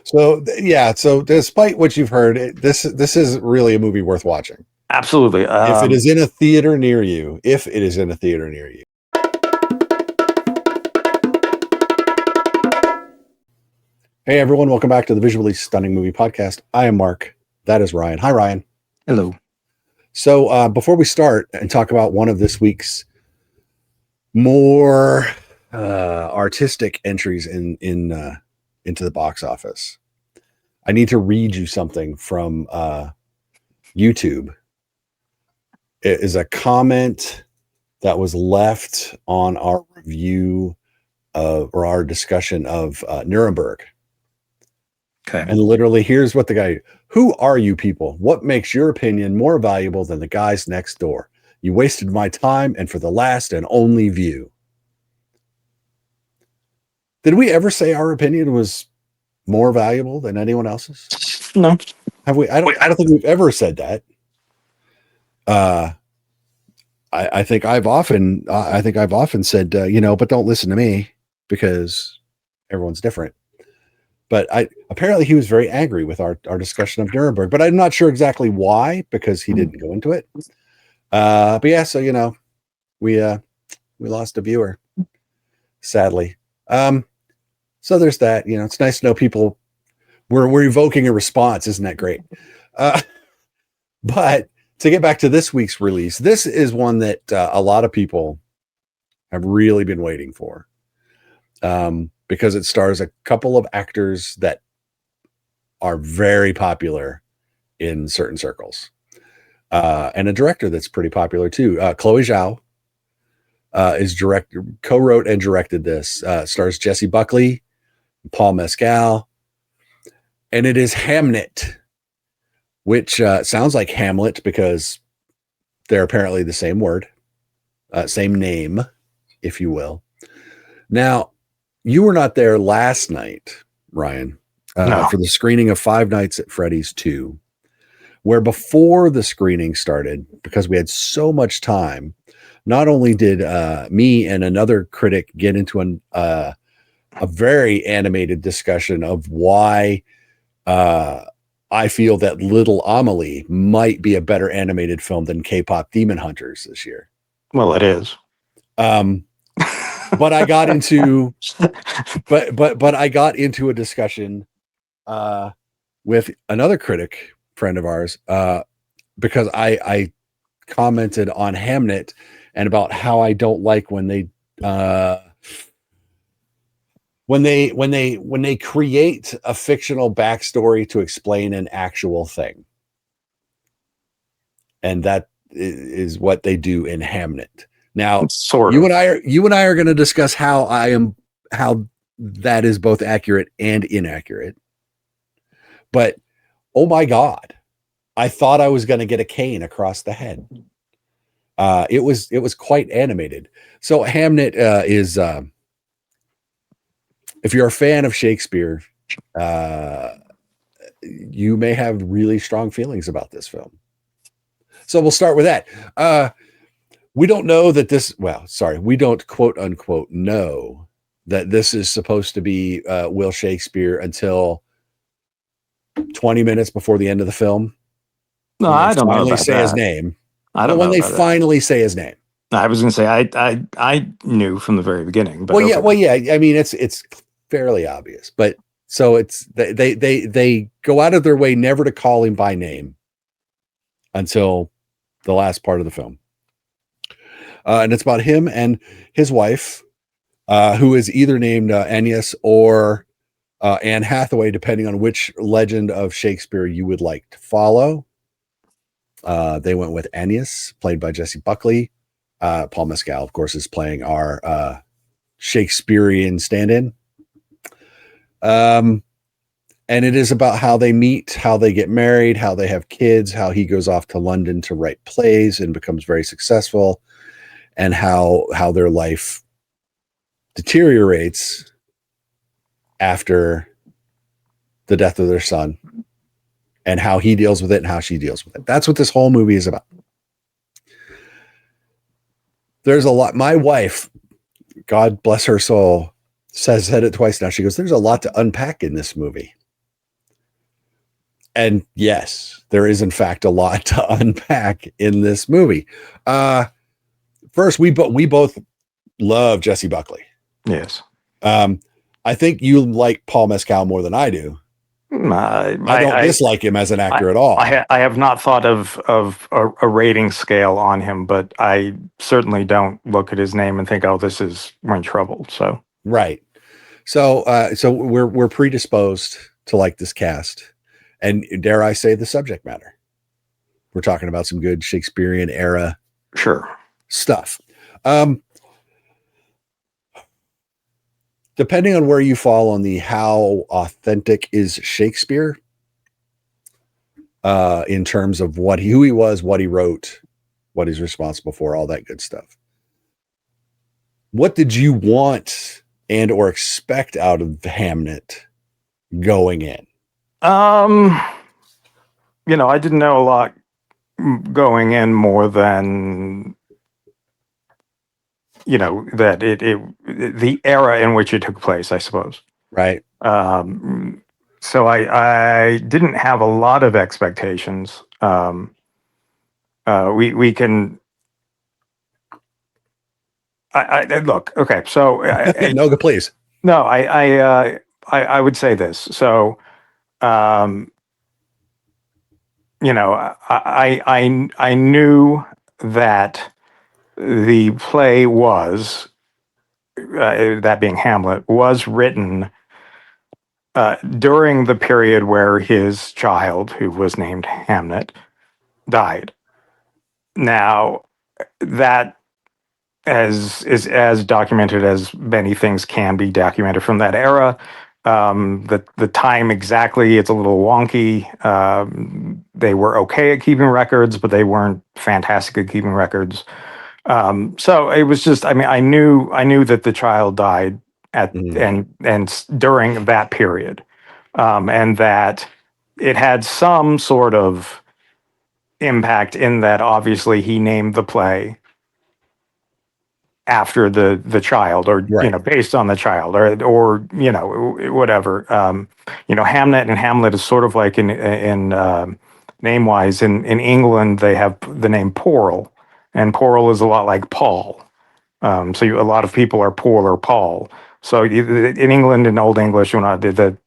So despite what you've heard, this is really a movie worth watching. Absolutely. If it is in a theater near you, if it is in a theater near you. Hey everyone, welcome back to the Visually Stunning Movie Podcast. I am Mark. That is Ryan. Hi, Ryan. Hello. So before we start and talk about one of this week's more artistic entries into the box office, I need to read you something from YouTube. It is a comment that was left on our review or our discussion of Nuremberg. Okay. And literally, here's what the guy, who are you people? What makes your opinion more valuable than the guys next door? You wasted my time and for the last and only view. Did we ever say our opinion was more valuable than anyone else's? No. Have we? I don't think we've ever said that. I think I've often said, but don't listen to me because everyone's different. But apparently he was very angry with our discussion of Nuremberg, but I'm not sure exactly why, because he didn't go into it. But yeah, so we lost a viewer, sadly. So there's that. It's nice to know people. We're evoking a response, isn't that great? But to get back to this week's release, this is one that a lot of people have really been waiting for. Because it stars a couple of actors that are very popular in certain circles. And a director that's pretty popular too. Chloe Zhao co-wrote and directed this. Stars Jessie Buckley, Paul Mescal, and it is Hamnet, which sounds like Hamlet because they're apparently the same word, same name, if you will. Now, you were not there last night, Ryan, No. for the screening of Five Nights at Freddy's 2, where before the screening started, because we had so much time, not only did me and another critic get into a very animated discussion of why I feel that Little Amelie might be a better animated film than K-pop Demon Hunters this year. Well, it is. But I got into, but I got into a discussion with another critic friend of ours because I commented on Hamnet and about how I don't like when they create a fictional backstory to explain an actual thing, and that is what they do in Hamnet. Now, you and I are going to discuss how that is both accurate and inaccurate. But oh my God, I thought I was going to get a cane across the head. It was quite animated. So Hamnet is, if you're a fan of Shakespeare, you may have really strong feelings about this film. So we'll start with that. We don't know that we don't quote unquote know that this is supposed to be Will Shakespeare until 20 minutes before the end of the film. No, I don't know about say that. his name. I don't know. When they finally say his name. I was going to say I knew from the very beginning. But yeah. I mean, it's fairly obvious, but so it's they go out of their way never to call him by name until the last part of the film. And it's about him and his wife, who is either named Agnes or Anne Hathaway, depending on which legend of Shakespeare you would like to follow. They went with Agnes, played by Jessie Buckley. Paul Mescal, of course, is playing our Shakespearean stand-in. And it is about how they meet, how they get married, how they have kids, how he goes off to London to write plays and becomes very successful, and how their life deteriorates after the death of their son, and how he deals with it and how she deals with it. That's what this whole movie is about. There's a lot. My wife, God bless her soul, said it twice now. She goes, there's a lot to unpack in this movie. And yes, there is in fact a lot to unpack in this movie. First, we both love Jessie Buckley. Yes. I think you like Paul Mescal more than I do. I don't dislike him as an actor at all. I have not thought of a rating scale on him, but I certainly don't look at his name and think, "Oh, we're in trouble." So right. So we're predisposed to like this cast, and dare I say the subject matter. We're talking about some good Shakespearean era stuff. Depending on where you fall on the how authentic is Shakespeare, in terms of who he was, what he wrote, what he's responsible for, all that good stuff. What did you want and or expect out of Hamnet going in? I didn't know a lot going in more than that the era in which it took place, I suppose. Right. So I didn't have a lot of expectations. We can. I look okay. So no, please. No, I would say this. So, I knew that the play was that being Hamlet was written during the period where his child, who was named Hamnet, died. Now, that is as documented as many things can be documented from that era. The time exactly, it's a little wonky. They were okay at keeping records, but they weren't fantastic at keeping records. So it was just, I knew that the child died and during that period, and that it had some sort of impact in that obviously he named the play after the child, or based on the child, or whatever. Hamnet and Hamlet is sort of like in name wise. In England, they have the name Porl, and Porl is a lot like Paul. So a lot of people are Paul or Paul. So in England, in Old English, when I did the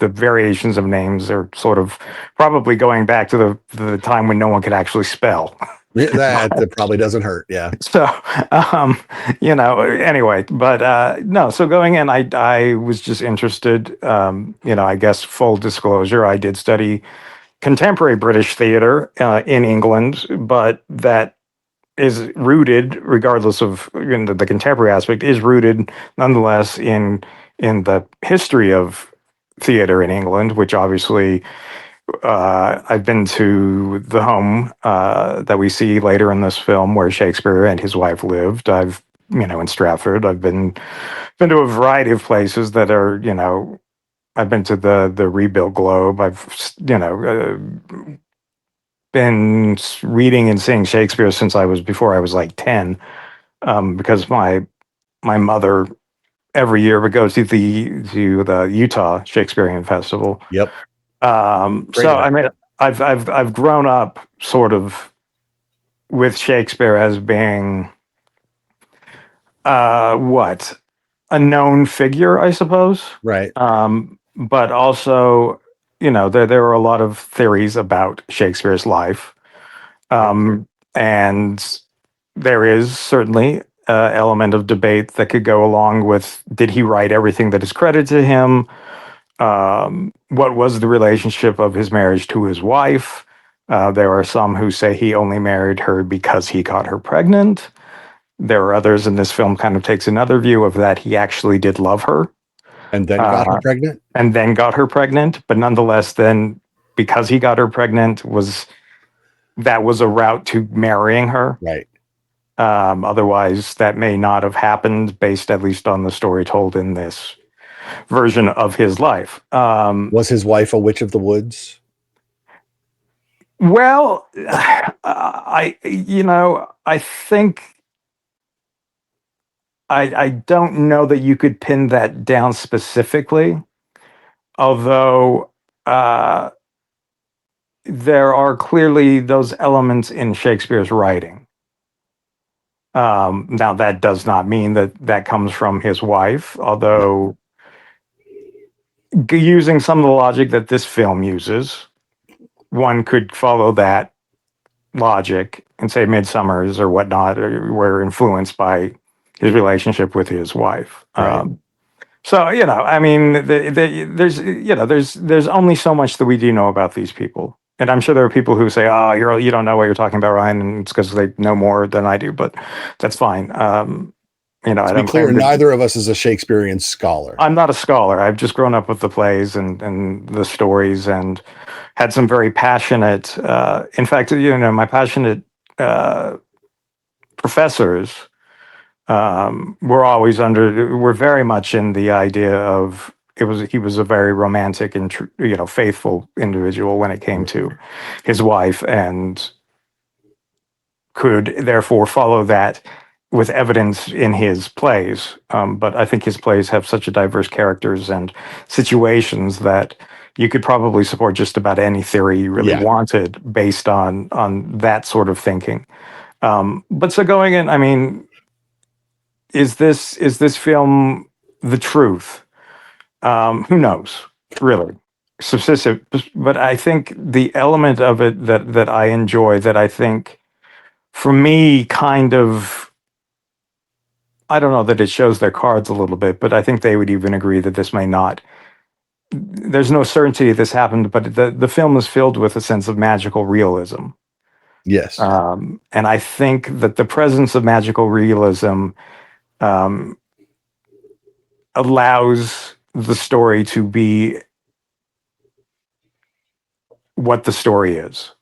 variations of names are sort of probably going back to the time when no one could actually spell. That probably doesn't hurt. Yeah. So, anyway, but no, so going in, I was just interested, I guess full disclosure, I did study contemporary British theater in England, but that is rooted, regardless of the contemporary aspect, is rooted nonetheless in the history of theater in England, which obviously I've been to the home that we see later in this film where Shakespeare and his wife lived. I've, in Stratford. I've been to a variety of places that are, I've been to the Rebuilt Globe. I've, been reading and seeing Shakespeare since before I was like 10, because my mother every year would go to the Utah Shakespearean Festival. Yep. So I've grown up sort of with Shakespeare as being a known figure, I suppose. Right. But also, there are a lot of theories about Shakespeare's life, and there is certainly an element of debate that could go along with, did he write everything that is credited to him? What was the relationship of his marriage to his wife? There are some who say he only married her because he got her pregnant. There are others, and this film kind of takes another view of that he actually did love her. And then got her pregnant? And then got her pregnant. But nonetheless, then, because he got her pregnant, that was a route to marrying her. Right. Otherwise, that may not have happened, based at least on the story told in this version of his life. Was his wife a witch of the woods? Well, I think I don't know that you could pin that down specifically, although there are clearly those elements in Shakespeare's writing. Now, that does not mean that that comes from his wife, although using some of the logic that this film uses, one could follow that logic and say Midsummer's or whatnot were influenced by his relationship with his wife. Right. So, you know, I mean, there's, you know, there's only so much that we do know about these people. And I'm sure there are people who say, "Oh, you don't know what you're talking about, Ryan," and it's because they know more than I do. But that's fine. You know, To be clear, neither of us is a Shakespearean scholar. I'm not a scholar. I've just grown up with the plays and the stories, and had some very passionate. In fact, you know, my passionate professors were very much in the idea of he was a very romantic and you know, faithful individual when it came to his wife, and could therefore follow that with evidence in his plays. But I think his plays have such a diverse characters and situations that you could probably support just about any theory you really wanted based on that sort of thinking. But so going in, I mean, is this film the truth? Who knows, really? Subsistent, but I think the element of it that I enjoy, that I think, for me, kind of, I don't know that it shows their cards a little bit, but I think they would even agree that this may not. There's no certainty this happened, but the film is filled with a sense of magical realism. Yes. And I think that the presence of magical realism allows the story to be what the story is,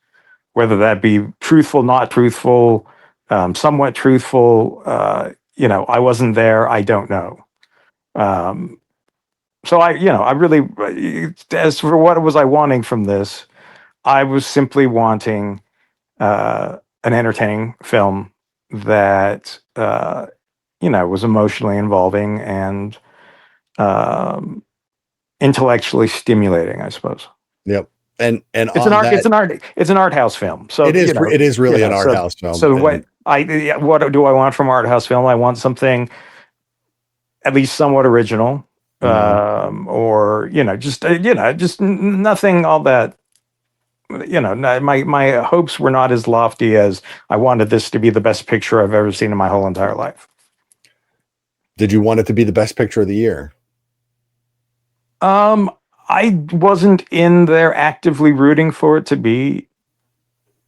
whether that be truthful, not truthful, somewhat truthful. You know, I wasn't there. I don't know. So I really, as for what was I wanting from this, I was simply wanting an entertaining film that, you know, was emotionally involving and intellectually stimulating, I suppose. Yep. And It's an art house film. So it is really an art house film. So what do I want from art house film? I want something at least somewhat original, or just nothing all that. My hopes were not as lofty as I wanted this to be the best picture I've ever seen in my whole entire life. Did you want it to be the best picture of the year? I wasn't in there actively rooting for it to be.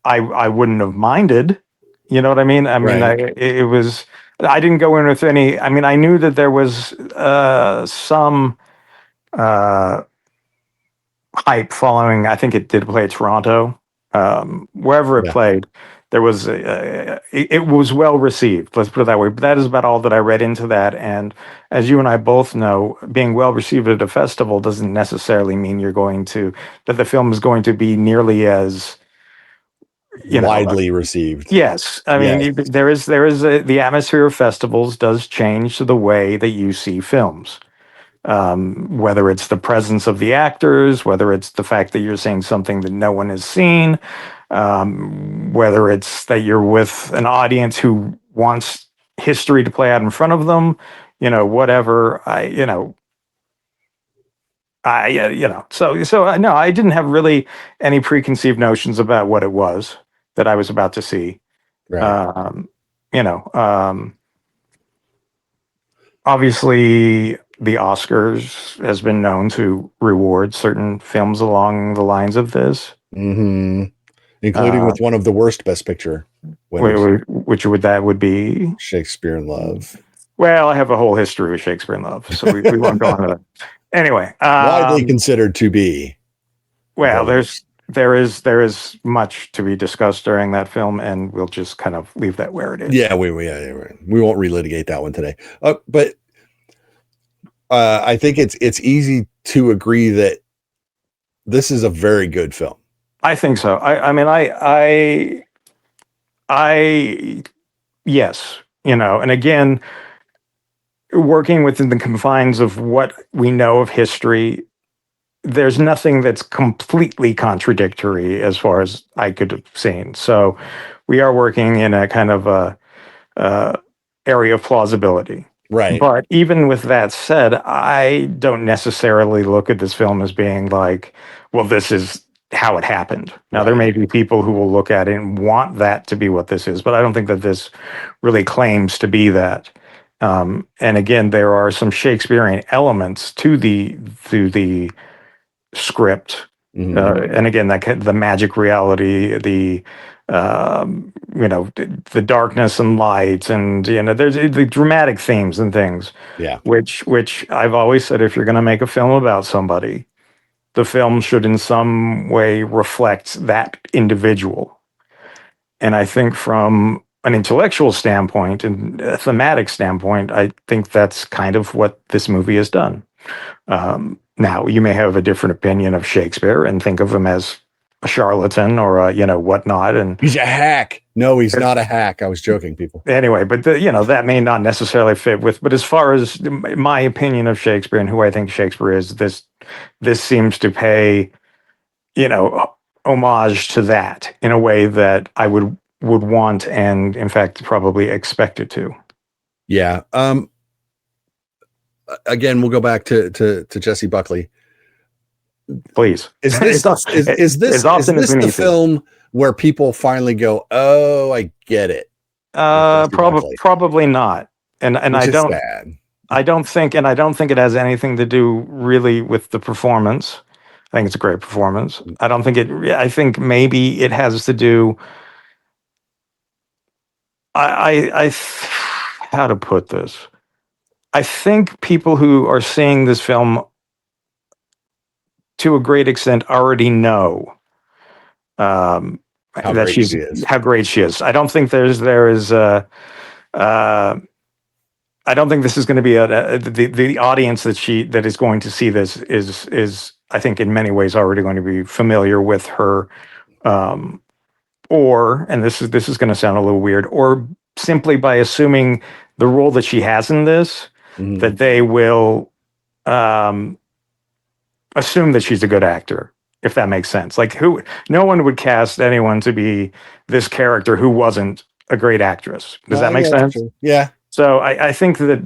I wouldn't have minded. You know what I mean? I mean, it was. I didn't go in with any. I mean, I knew that there was some hype following. I think it did play at Toronto. Wherever it played, there was it was well received. Let's put it that way. But that is about all that I read into that. And as you and I both know, being well received at a festival doesn't necessarily mean that the film is going to be nearly as widely received. Yes, I mean, there is the atmosphere of festivals does change the way that you see films. Whether it's the presence of the actors, whether it's the fact that you're seeing something that no one has seen, whether it's that you're with an audience who wants history to play out in front of them, whatever. So no, I didn't have really any preconceived notions about what it was that I was about to see. Right. Obviously, the Oscars has been known to reward certain films along the lines of this, including with one of the worst Best Picture winners, which would be Shakespeare in Love. Well, I have a whole history with Shakespeare in Love, so we won't go into that. Anyway, widely considered to be. Well, there is much to be discussed during that film, and we'll just kind of leave that where it is. Yeah, we won't relitigate that one today. But I think it's easy to agree that this is a very good film. I think so. I mean, yes, and again, working within the confines of what we know of history, there's nothing that's completely contradictory as far as I could have seen. So we are working in a kind of a area of plausibility. Right. But even with that said, I don't necessarily look at this film as being like, well, this is how it happened. Now, there may be people who will look at it and want that to be what this is, but I don't think that this really claims to be that. And again, there are some Shakespearean elements to the script, and again, the magic reality, the the darkness and light, and there's the dramatic themes and things. Yeah. Which I've always said, if you're going to make a film about somebody, the film should in some way reflect that individual. And I think from an intellectual standpoint and a thematic standpoint, I think that's kind of what this movie has done. Now, you may have a different opinion of Shakespeare and think of him as a charlatan or whatnot. And he's a hack. No, he's not a hack. I was joking, people. Anyway, but that may not necessarily fit with. But as far as my opinion of Shakespeare and who I think Shakespeare is, this seems to pay, homage to that in a way that I would want, and in fact probably expect it to. Yeah. Again, we'll go back to Jessie Buckley. Please. Is this the film where people finally go, "Oh, I get it"? Probably not. And I don't. Sad. I don't think it has anything to do really with the performance. I think it's a great performance. I think maybe it has to do. How to put this? I think people who are seeing this film to a great extent already know how great she is. I don't think I don't think this is going to be the audience that is going to see this is I think in many ways already going to be familiar with her, and this is going to sound a little weird, or simply by assuming the role that she has in this, that they will assume that she's a good actor, if that makes sense. Like no one would cast anyone to be this character who wasn't a great actress. Does that make sense? Yeah. So I think that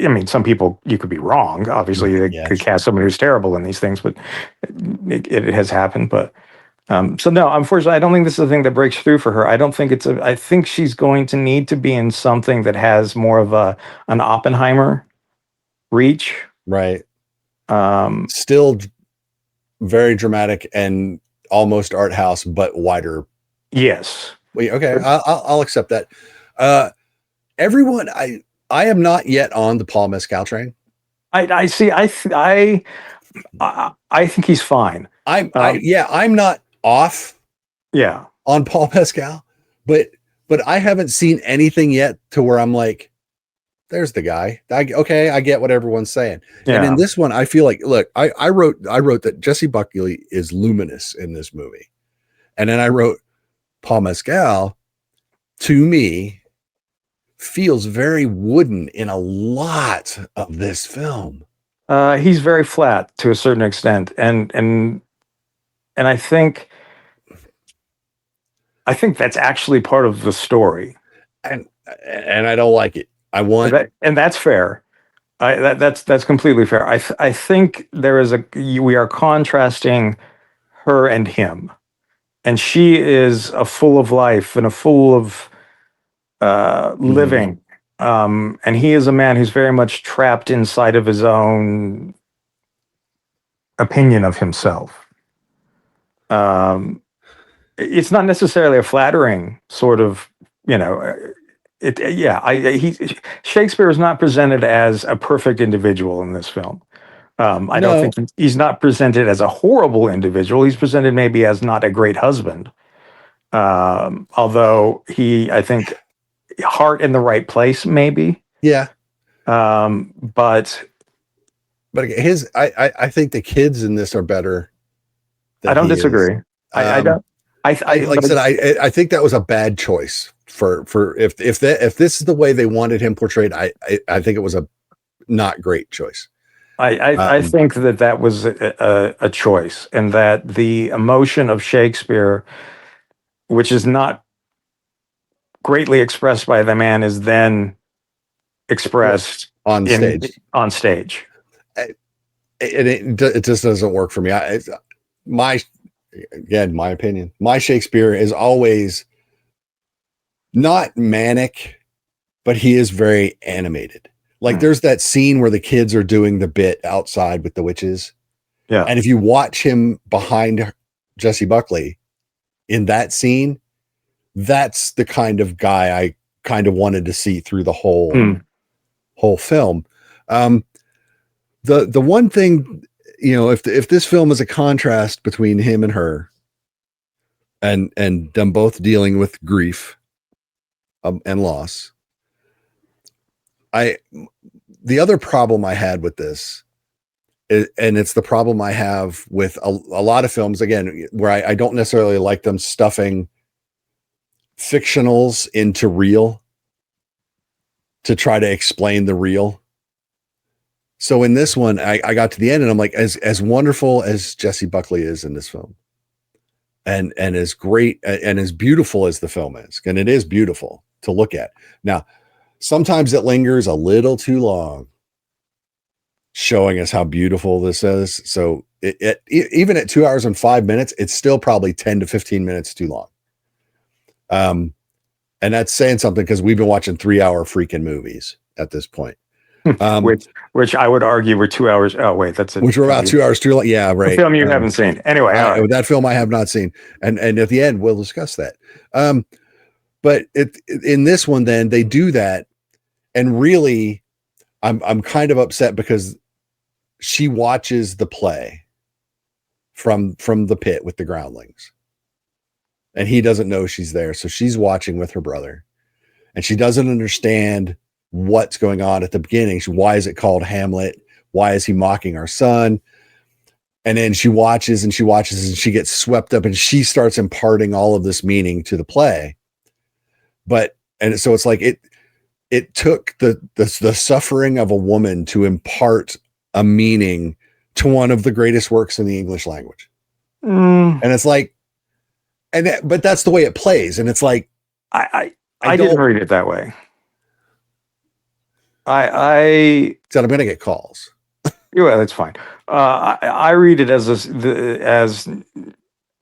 I mean, some people, you could be wrong. Obviously, they could cast someone who's terrible in these things, but it has happened. But so no, unfortunately, I don't think this is the thing that breaks through for her. I don't think I think she's going to need to be in something that has more of an Oppenheimer reach. Right. Still very dramatic and almost art house, but wider. Yes. Okay. I'll accept that. Everyone, I am not yet on the Paul Mescal train. I see. I think he's fine. I'm not off. Yeah. On Paul Mescal, but I haven't seen anything yet to where I'm like, there's the guy. I get what everyone's saying. Yeah. And in this one, I feel like, look, I wrote that Jessie Buckley is luminous in this movie. And then I wrote Paul Mescal, to me, feels very wooden in a lot of this film. He's very flat to a certain extent. And I think that's actually part of the story. And I don't like it. And that's fair. That's completely fair. I think we are contrasting her and him, and she is a full of life and a full of living, and he is a man who's very much trapped inside of his own opinion of himself. It's not necessarily a flattering sort of, Shakespeare is not presented as a perfect individual in this film. I don't think he's not presented as a horrible individual. He's presented maybe as not a great husband. Although I think heart in the right place, maybe. Yeah. But I think the kids in this are better. I don't disagree. I don't. I think that was a bad choice for if this is the way they wanted him portrayed, I think it was a not great choice. I think that was a choice, and that the emotion of Shakespeare, which is not greatly expressed by the man, is then expressed on stage. On stage. It just doesn't work for me. My opinion, my Shakespeare is always not manic, but he is very animated. Like there's that scene where the kids are doing the bit outside with the witches. Yeah. And if you watch him behind Jessie Buckley in that scene, that's the kind of guy I kind of wanted to see through the whole film. The one thing, if this film is a contrast between him and her, and them both dealing with grief and loss, the other problem I had with this, and it's the problem I have with a lot of films, again, where I don't necessarily like them stuffing fictionals into real to try to explain the real. So in this one, I got to the end and I'm like, as wonderful as Jessie Buckley is in this film, and as great and as beautiful as the film is, and it is beautiful to look at. Now, sometimes it lingers a little too long, showing us how beautiful this is. So even at 2 hours and 5 minutes, it's still probably 10 to 15 minutes too long. And that's saying something, because we've been watching 3-hour freaking movies at this point. Which I would argue were 2 hours. Oh wait, that's it. Which were about 2 hours too long. Yeah, right. A film you haven't seen. Anyway, that film I have not seen, and at the end we'll discuss that. But in this one, then they do that, and really, I'm kind of upset because she watches the play from the pit with the groundlings, and he doesn't know she's there, so she's watching with her brother, and she doesn't understand what's going on at the beginning. Why is it called Hamlet? Why is he mocking our son? And then she watches and she gets swept up, and she starts imparting all of this meaning to the play. And so it's like it took the suffering of a woman to impart a meaning to one of the greatest works in the English language. And it's like, but that's the way it plays. And it's like, I didn't read it that way. I said I'm going to get calls. Yeah, that's fine. I read it as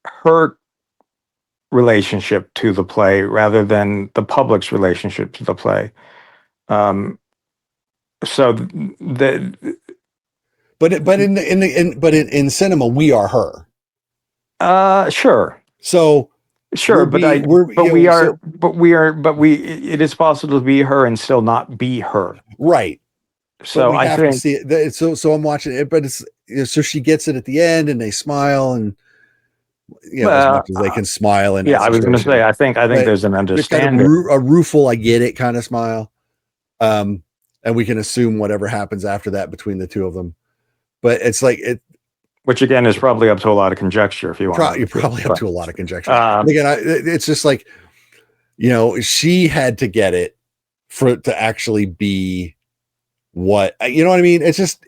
her relationship to the play rather than the public's relationship to the play. But in cinema, we are her. Sure. So sure, it is possible to be her and still not be her. Right. So I think to see it. So I'm watching it, but it's so she gets it at the end, and they smile, and as much as they can smile. And I was going to say, I think there's an understanding, a rueful, I get it kind of smile, and we can assume whatever happens after that between the two of them. But it's like it, which again is probably up to a lot of conjecture. If you want, you're probably up to a lot of conjecture. Again, it's just like, she had to get it for it to actually be. What you know what I mean? It's just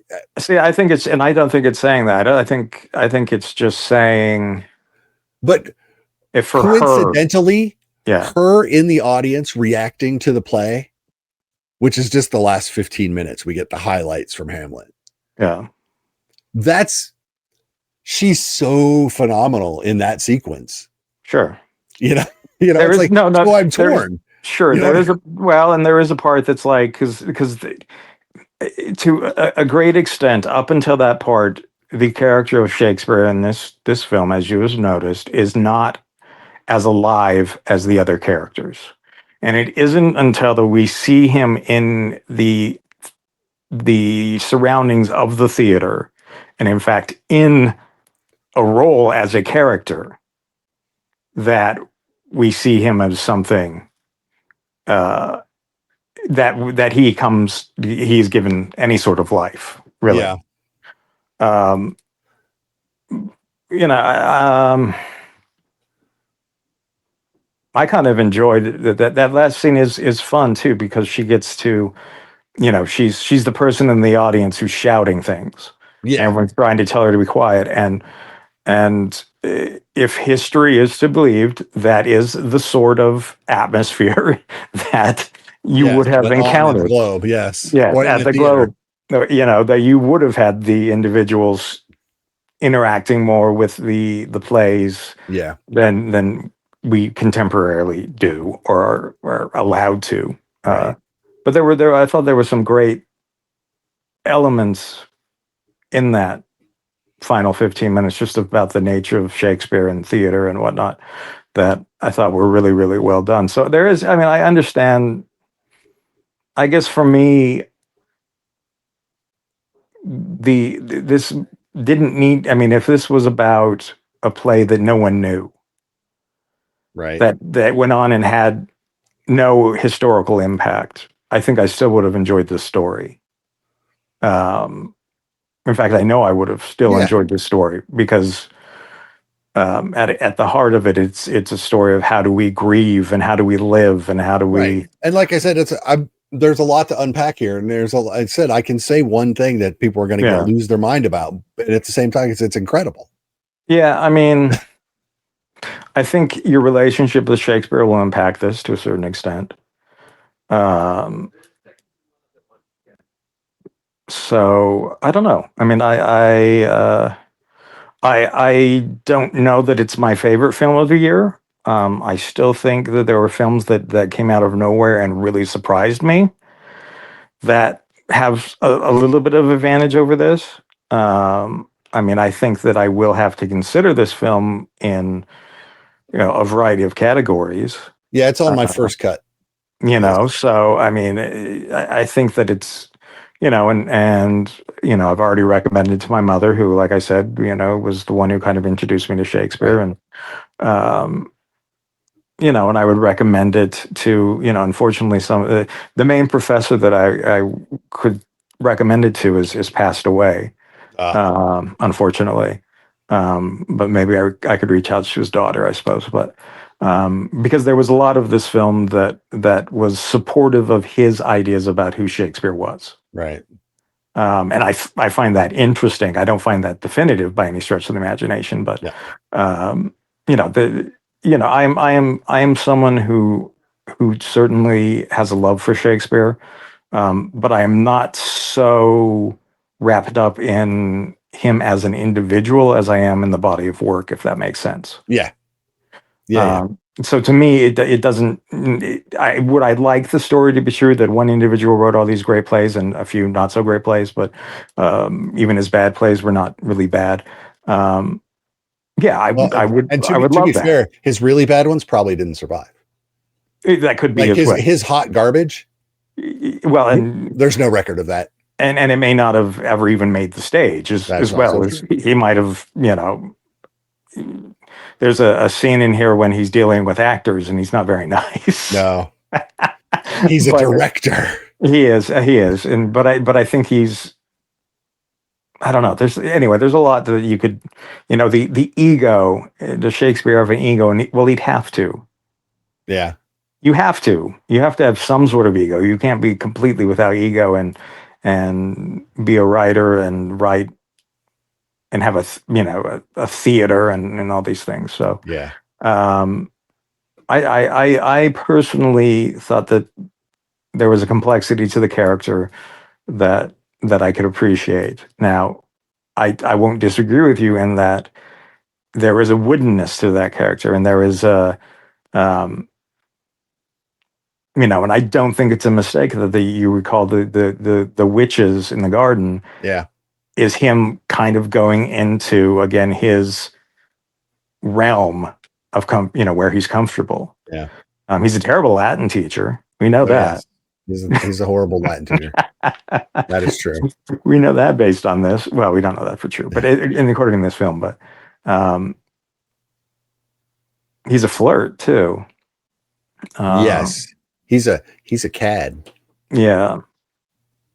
I think it's, and I don't think it's saying that. I think it's just saying. But if for coincidentally, her in the audience reacting to the play, which is just the last 15 minutes, we get the highlights from Hamlet. Yeah, she's so phenomenal in that sequence. Sure, it's like I'm torn. Sure, there is and there is a part that's like because. To a great extent, up until that part, the character of Shakespeare in this film, as you have noticed, is not as alive as the other characters. And it isn't until we see him in the surroundings of the theater, and in fact, in a role as a character, that we see him as something that he's given any sort of life, really. Yeah. I kind of enjoyed that last scene is fun too, because she gets to, she's the person in the audience who's shouting things. Yeah, Everyone's trying to tell her to be quiet, and if history is to be believed, that is the sort of atmosphere that you yes, would have went on in the encountered. Globe. Yes, Yeah, or in at the the theater. Globe, that you would have had the individuals interacting more with the plays Yeah, than we contemporarily do or are allowed to. Uh, right. but there I thought there were some great elements in that final 15 minutes just about the nature of Shakespeare and theater and whatnot that I thought were really, really well done. So there is, I mean, I understand, I guess for me, this didn't need, I mean, if this was about a play that no one knew, Right. that went on and had no historical impact, I think I still would have enjoyed this story. Um, in fact, I know I would have still Yeah. enjoyed this story because at the heart of it, it's a story of how do we grieve and how do we live and how do Right. we. And like I said, there's a lot to unpack here. And I said, I can say one thing that people are going to Yeah, lose their mind about, but at the same time, it's incredible. yeah. I mean, I think your relationship with Shakespeare will impact this to a certain extent. Um, so I don't know. I mean, I don't know that it's my favorite film of the year. I still think that there were films that came out of nowhere and really surprised me that have a little bit of advantage over this. I mean, I think that I will have to consider this film in a variety of categories. Yeah. It's on my Uh, first cut list. so I mean, I think that it's and I've already recommended it to my mother, who, like I said, was the one who kind of introduced me to Shakespeare, Right. and um, and I would recommend it to, unfortunately, the main professor that I could recommend it to is passed away, Ah, unfortunately. But maybe I could reach out to his daughter, I suppose. But because there was a lot of this film that was supportive of his ideas about who Shakespeare was. right. And I find that interesting. I don't find that definitive by any stretch of the imagination, but Yeah. um, the I am someone who certainly has a love for Shakespeare, but I am not so wrapped up in him as an individual as I am in the body of work, if that makes sense. Yeah. Yeah. So to me, it doesn't. I'd like the story to be true that one individual wrote all these great plays and a few not so great plays, but even his bad plays were not really bad. Um, yeah, Well, and I would to be love that. fair, his really bad ones probably didn't survive. That could be Like as well. his hot garbage. Well, and There's no record of that. and it may not have ever even made the stage That's as also well as true. he might have. There's a scene in here when he's dealing with actors and he's not very nice. No, he's a But director. he is, and but I think he's. I don't know. There's a lot that you could, the ego, the Shakespeare of an ego, and well, he'd have to. Yeah. You have to. You have to have some sort of ego. You can't be completely without ego and be a writer and write and have a theater and all these things. So Yeah. um, I personally thought that there was a complexity to the character that I could appreciate. Now, I won't disagree with you in that there is a woodenness to that character, and there is um, and I don't think it's a mistake that you recall the witches in the garden Yeah. is him kind of going into again his realm of where he's comfortable. Yeah. He's a terrible Latin teacher. We know Oh that. yes. He's a horrible Latin teacher. That is true. We know that based on this. Well, we don't know that for true, but according to this film, but um, he's a flirt too. Yes. He's a cad. Yeah.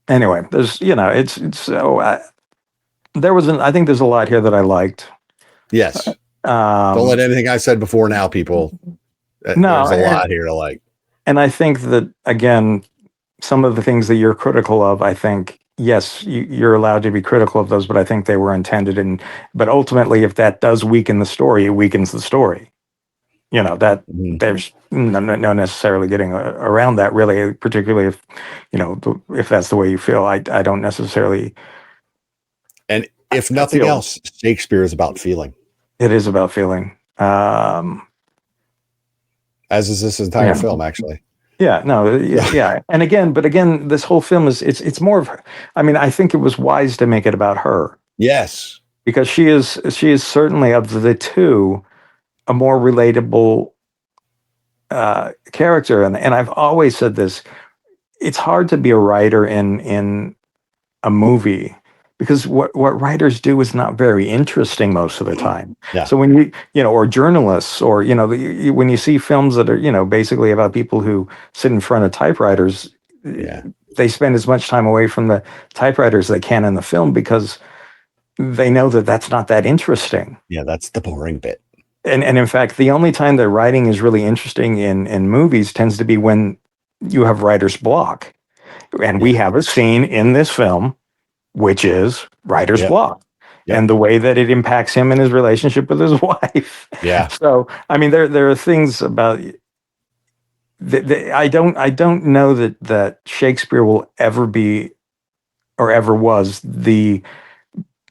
Anyway, there's it's so I think there's a lot here that I liked. Yes. Don't Um, let anything I said before now, people, No, There's a lot here to like. and I think that, again, some of the things that you're critical of, I think, yes, you're allowed to be critical of those, but I think they were intended. But ultimately, if that does weaken the story, it weakens the story. That there's no necessarily getting around that, really, particularly if, if that's the way you feel. I don't necessarily. And if nothing else, Shakespeare is about feeling. It is about feeling. As is this entire film, actually. Yeah, no, yeah. And again, this whole film it's more of, I think it was wise to make it about her. Yes. Because she is certainly, of the two, a more relatable character. And I've always said this, it's hard to be a writer in a movie, because what writers do is not very interesting most of the time. Yeah. So when or journalists, or when you see films that are basically about people who sit in front of typewriters, they spend as much time away from the typewriter as they can in the film, because they know that that's not that interesting. Yeah, that's the boring bit. And in fact, the only time that writing is really interesting in movies tends to be when you have writer's block. And we have a scene in this film which is writer's block, and the way that it impacts him in his relationship with his wife. Yeah. So, there are things about I don't know that Shakespeare will ever be, or ever was, the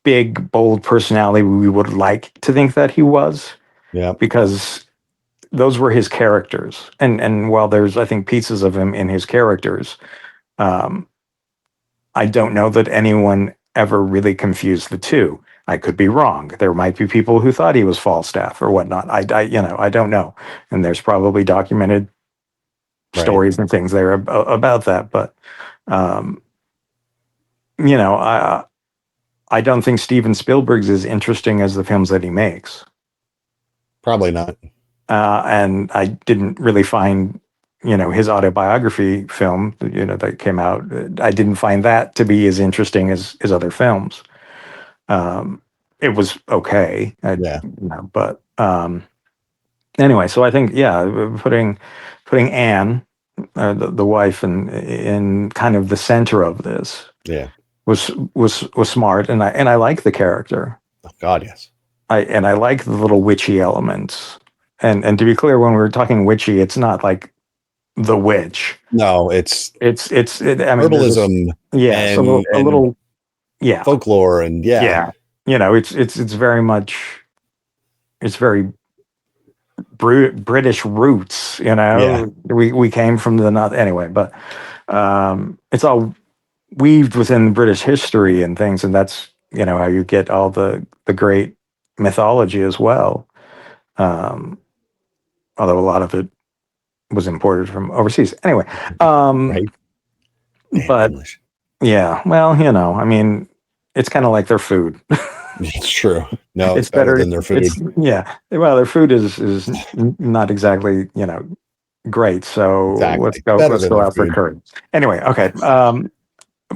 big, bold personality we would like to think that he was. Yeah. Because those were his characters. And while there's, I think, pieces of him in his characters, I don't know that anyone ever really confused the two. I could be wrong. There might be people who thought he was Falstaff or whatnot. I don't know. And there's probably documented stories and things there about that. But, I don't think Steven Spielberg's as interesting as the films that he makes. Probably not. And I didn't really find, his autobiography film, that came out, I didn't find that to be as interesting as his other films. It was okay. But anyway, so I think, putting Anne, the wife, in kind of the center of this, was smart, and I like the character. Oh God, yes. I like the little witchy elements, and to be clear, when we're talking witchy, it's not like the witch. No, it's herbalism. A little folklore, and it's very much, it's very British roots. We came from the north anyway, but it's all weaved within British history and things, and that's how you get all the great mythology as well. Although a lot of it was imported from overseas. Anyway, but English. Yeah, well, it's kind of like their food. It's true. No, it's better than their food. Well, their food is not exactly, great. So let's go out for curry. Anyway, okay.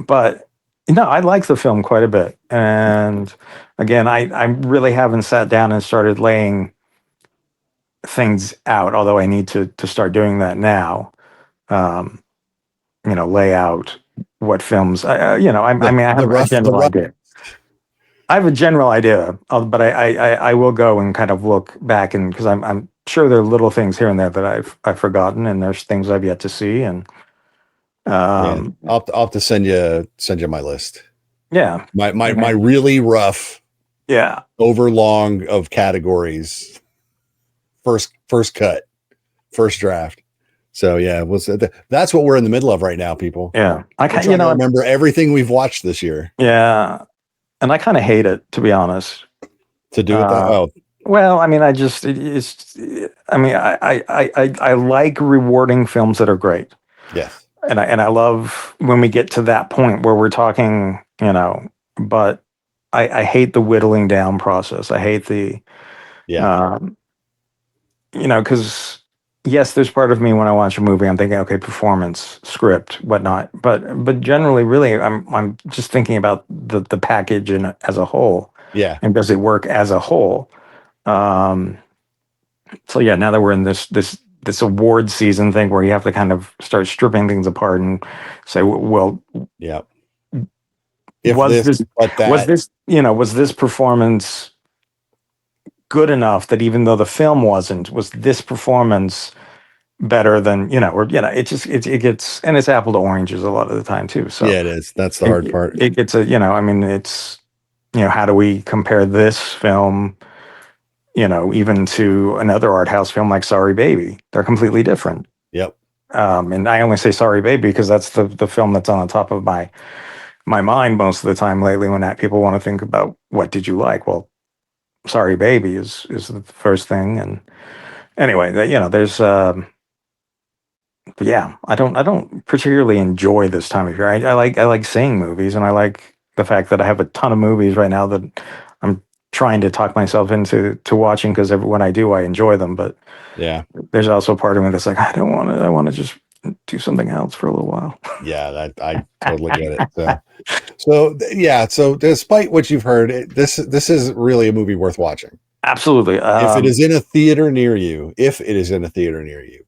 But I like the film quite a bit. And again, I really haven't sat down and started laying things out, although I need to start doing that now. Lay out what films, I have a general idea. I have a general idea, but I will go and kind of look back, and because I'm sure there are little things here and there that I've forgotten, and there's things I've yet to see, and I'll have to send you my list. Yeah, my really rough, overlong of categories. First cut, first draft. So that's what we're in the middle of right now, people. Yeah, I remember everything we've watched this year. Yeah, and I kind of hate it, to be honest. To do it that well, I like rewarding films that are great. Yes, and I love when we get to that point where we're talking, but I hate the whittling down process. I hate the because yes, there's part of me when I watch a movie, I'm thinking, okay, performance, script, whatnot. But generally, really, I'm just thinking about the package as a whole. Yeah. And does it work as a whole? So now that we're in this this award season thing where you have to kind of start stripping things apart and say, well, yeah. was this That. was this performance good enough that even though the film wasn't, was this performance better than, or it gets, and it's apple to oranges a lot of the time too. So Yeah, it is. That's the hard part. It gets it's how do we compare this film, even to another art house film like Sorry Baby? They're completely different. Yep. And I only say Sorry Baby because that's the film that's on the top of my mind most of the time lately when people want to think about what did you like. Well, Sorry Baby is the first thing. And anyway, there's but yeah, I don't particularly enjoy this time of year. I like seeing movies, and I like the fact that I have a ton of movies right now that I'm trying to talk myself into watching, because when I do, I enjoy them. But yeah, there's also a part of me that's like, I don't want to. I want to just do something else for a little while. Yeah, I totally get it. So yeah. So despite what you've heard, this is really a movie worth watching. Absolutely. If it is in a theater near you,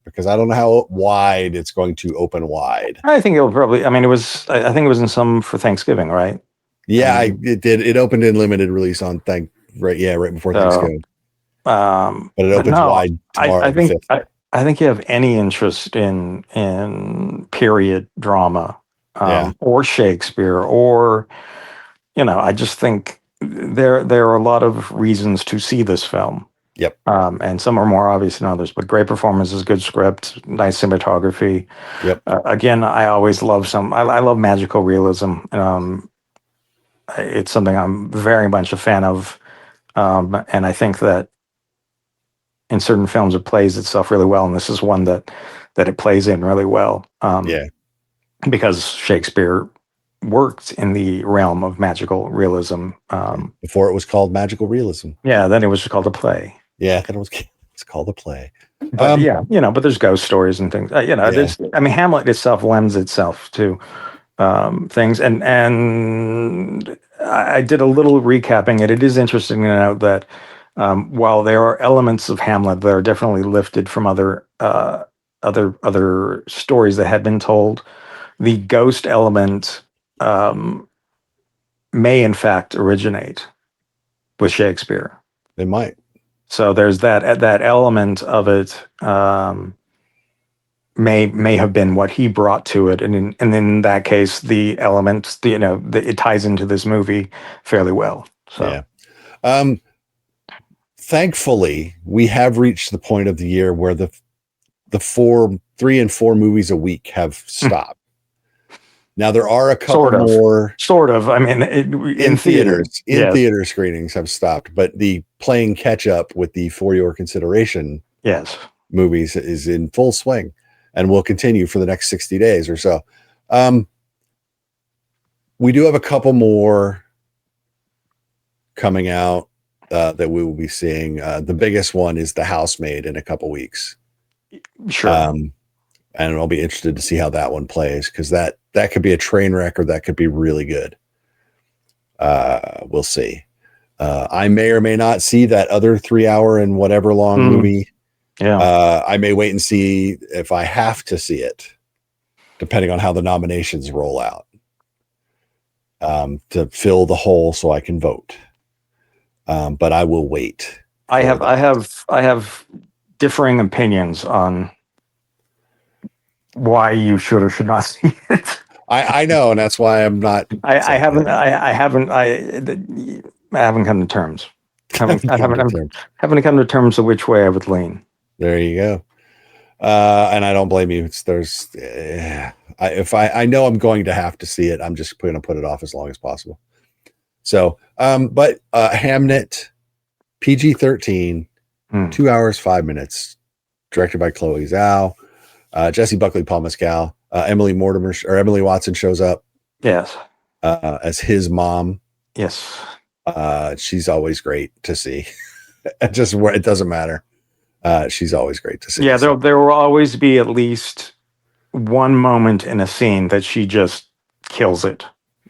because I don't know how wide it's going to open wide. I think it'll probably. I mean, I think it was in some for Thanksgiving, right? Yeah, it did. It opened in limited release on right before Thanksgiving. But it opens wide tomorrow. I think you have any interest in period drama, or Shakespeare, or I just think there are a lot of reasons to see this film. Yep. And some are more obvious than others, but great performances, good script, nice cinematography. Yep. Again, I always love I love magical realism. It's something I'm very much a fan of. And I think that in certain films it plays itself really well, and this is one that it plays in really well. Because Shakespeare worked in the realm of magical realism. Before it was called magical realism. Yeah, then it was called a play. Yeah, it's called a play. But but there's ghost stories and things. There's, I mean, Hamlet itself lends itself to things, and I did a little recapping it. It is interesting to note that while there are elements of Hamlet that are definitely lifted from other stories that had been told, the ghost element may in fact originate with Shakespeare. It might. So there's that element of it. May have been what he brought to it, and in that case, the elements, it ties into this movie fairly well. So, yeah. Thankfully, we have reached the point of the year where the 3 and 4 movies a week have stopped. Now there are a couple more. Sort of. I mean, in theaters, theater screenings have stopped, but the playing catch up with the For Your Consideration movies is in full swing, and will continue for the next 60 days or so. We do have a couple more coming out that we will be seeing. The biggest one is The Housemaid in a couple weeks. Sure. And I'll be interested to see how that one plays, because that could be a train wreck, or that could be really good. We'll see. I may or may not see that other 3-hour and whatever long movie. Yeah. I may wait and see if I have to see it, depending on how the nominations roll out, to fill the hole so I can vote. But I will wait. I have differing opinions on why you should or should not see it. I know, and that's why I'm not. I haven't come to terms. I haven't come to terms of which way I would lean. There you go. And I don't blame you. If I know I'm going to have to see it, I'm just going to put it off as long as possible. So, but Hamnet, PG-13, 2 hours, 5 minutes, directed by Chloe Zhao, Jessie Buckley, Paul Mescal, Emily Watson shows up. Yes. As his mom. Yes. She's always great to see. It doesn't matter. She's always great to see. Yeah, there will always be at least one moment in a scene that she just kills it.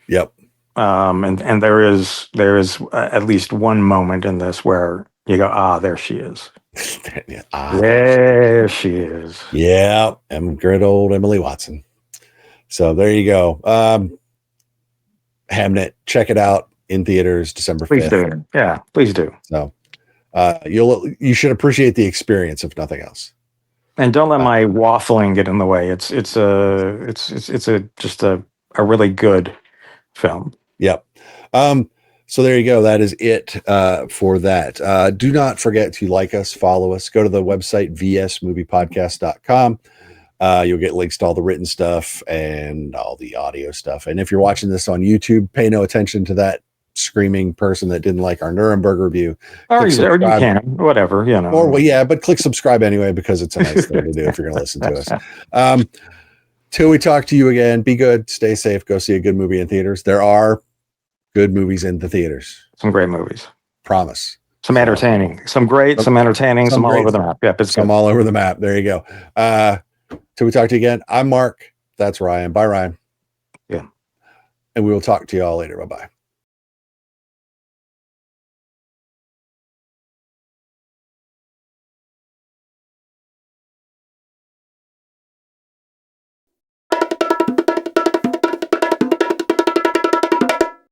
Yep. And there is at least one moment in this where you go, there she is. There she is. Yeah, good old Emily Watson. So there you go. Hamnet, check it out in theaters December 5th. Please do. Yeah, please do. So you should appreciate the experience if nothing else. And don't let my waffling get in the way. It's just a really good film. Yep. So there you go. That is it for that. Do not forget to like us, follow us, go to the website vsmoviepodcast.com. You'll get links to all the written stuff and all the audio stuff. And if you're watching this on YouTube, pay no attention to that screaming person that didn't like our Nuremberg review. Or you can, whatever, you know. Or well, yeah, but click subscribe anyway, because it's a nice thing to do if you're going to listen to us. Till we talk to you again, be good, stay safe, go see a good movie in theaters. There are good movies in the theaters. Some great movies. Promise. Some entertaining. Some great, some entertaining, some all over the map. Yep, it's some all over the map. There you go. Till we talk to you again, I'm Mark. That's Ryan. Bye, Ryan. Yeah. And we will talk to you all later. Bye-bye.